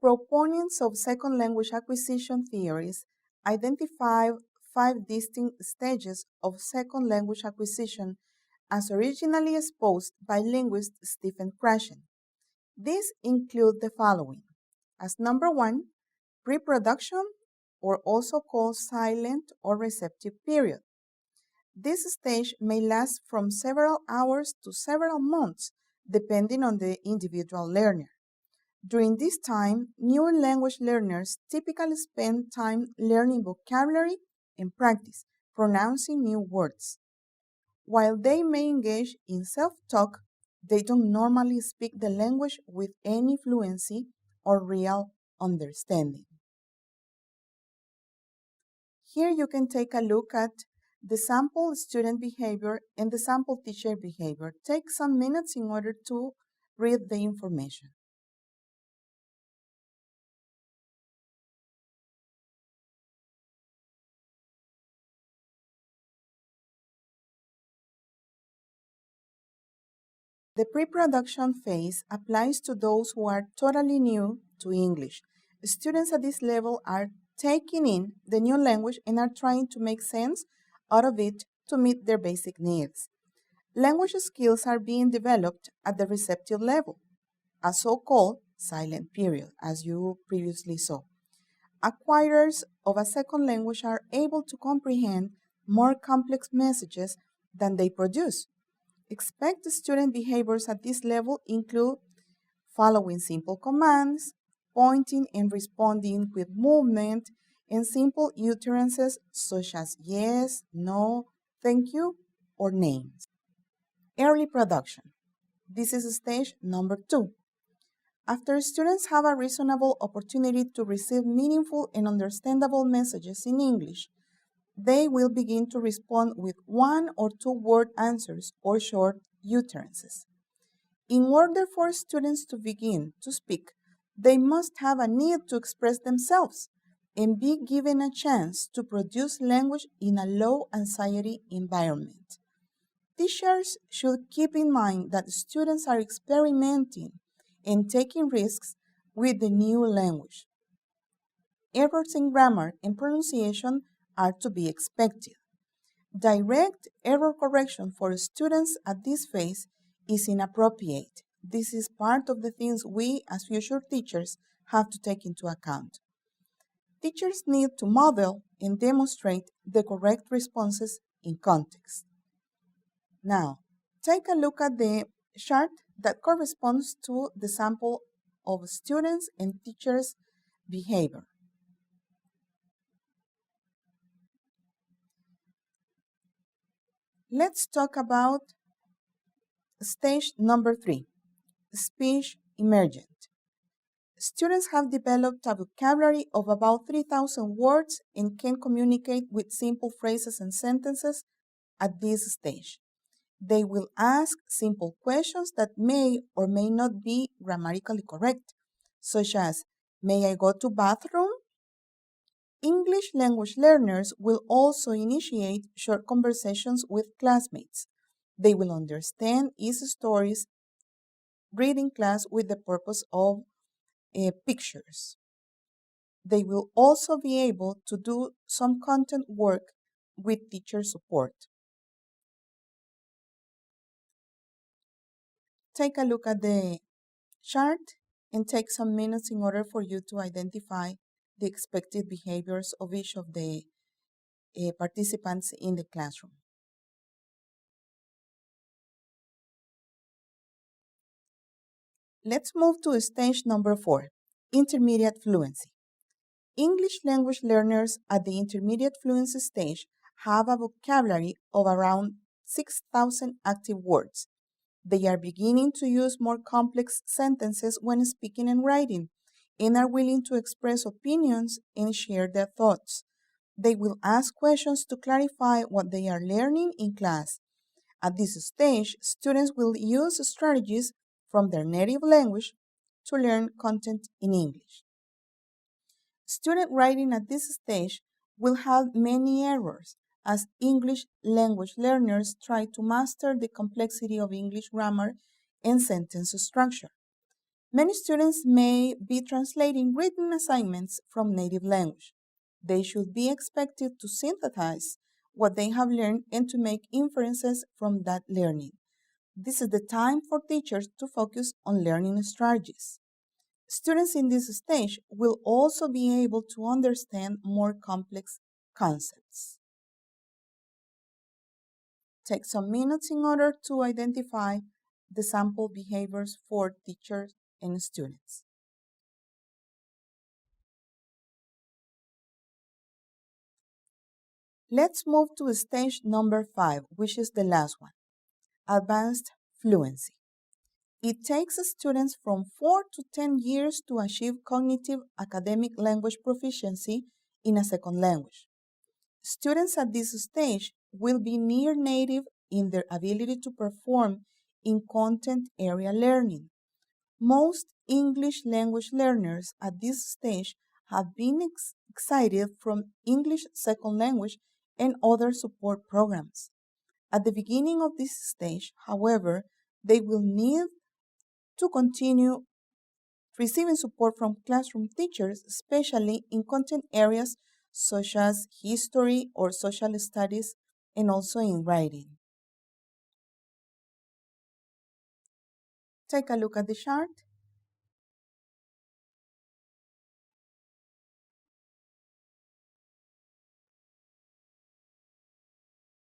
Proponents of second language acquisition theories identify 5 distinct stages of second language acquisition as originally exposed by linguist Stephen Krashen. These include the following. As number 1, pre-production, or also called silent or receptive period. This stage may last from several hours to several months, depending on the individual learner. During this time, new language learners typically spend time learning vocabulary and practice pronouncing new words. While they may engage in self-talk, they don't normally speak the language with any fluency or real understanding. Here you can take a look at the sample student behavior and the sample teacher behavior. Take some minutes in order to read the information. The pre-production phase applies to those who are totally new to English. Students at this level are taking in the new language and are trying to make sense out of it to meet their basic needs. Language skills are being developed at the receptive level, a so-called silent period, as you previously saw. Acquirers of a second language are able to comprehend more complex messages than they produce. Expected student behaviors at this level include following simple commands, pointing and responding with movement, and simple utterances such as yes, no, thank you, or names. Early production. This is stage number 2. After students have a reasonable opportunity to receive meaningful and understandable messages in English, they will begin to respond with 1 or 2 word answers or short utterances. In order for students to begin to speak, they must have a need to express themselves and be given a chance to produce language in a low anxiety environment. Teachers should keep in mind that students are experimenting and taking risks with the new language. Errors in grammar and pronunciation are to be expected. Direct error correction for students at this phase is inappropriate. This is part of the things we, as future teachers, have to take into account. Teachers need to model and demonstrate the correct responses in context. Now, take a look at the chart that corresponds to the sample of students and teachers' behavior. Let's talk about stage number 3, speech emergent. Students have developed a vocabulary of about 3,000 words and can communicate with simple phrases and sentences at this stage. They will ask simple questions that may or may not be grammatically correct, such as, may I go to bathroom? English language learners will also initiate short conversations with classmates. They will understand easy stories, reading class with the purpose of pictures. They will also be able to do some content work with teacher support. Take a look at the chart and take some minutes in order for you to identify the expected behaviors of each of the participants in the classroom. Let's move to stage number 4, intermediate fluency. English language learners at the intermediate fluency stage have a vocabulary of around 6,000 active words. They are beginning to use more complex sentences when speaking and writing, and are willing to express opinions and share their thoughts. They will ask questions to clarify what they are learning in class. At this stage, students will use strategies from their native language to learn content in English. Student writing at this stage will have many errors as English language learners try to master the complexity of English grammar and sentence structure. Many students may be translating written assignments from native language. They should be expected to synthesize what they have learned and to make inferences from that learning. This is the time for teachers to focus on learning strategies. Students in this stage will also be able to understand more complex concepts. Take some minutes in order to identify the sample behaviors for teachers and students. Let's move to stage number 5, which is the last one, advanced fluency. It takes students from 4 to 10 years to achieve cognitive academic language proficiency in a second language. Students at this stage will be near native in their ability to perform in content area learning. Most English language learners at this stage have been excited from English second language and other support programs. At the beginning of this stage, however, they will need to continue receiving support from classroom teachers, especially in content areas such as history or social studies, and also in writing. Take a look at the chart.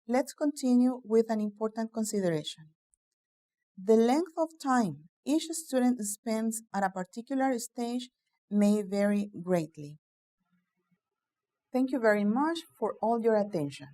Let's continue with an important consideration. The length of time each student spends at a particular stage may vary greatly. Thank you very much for all your attention.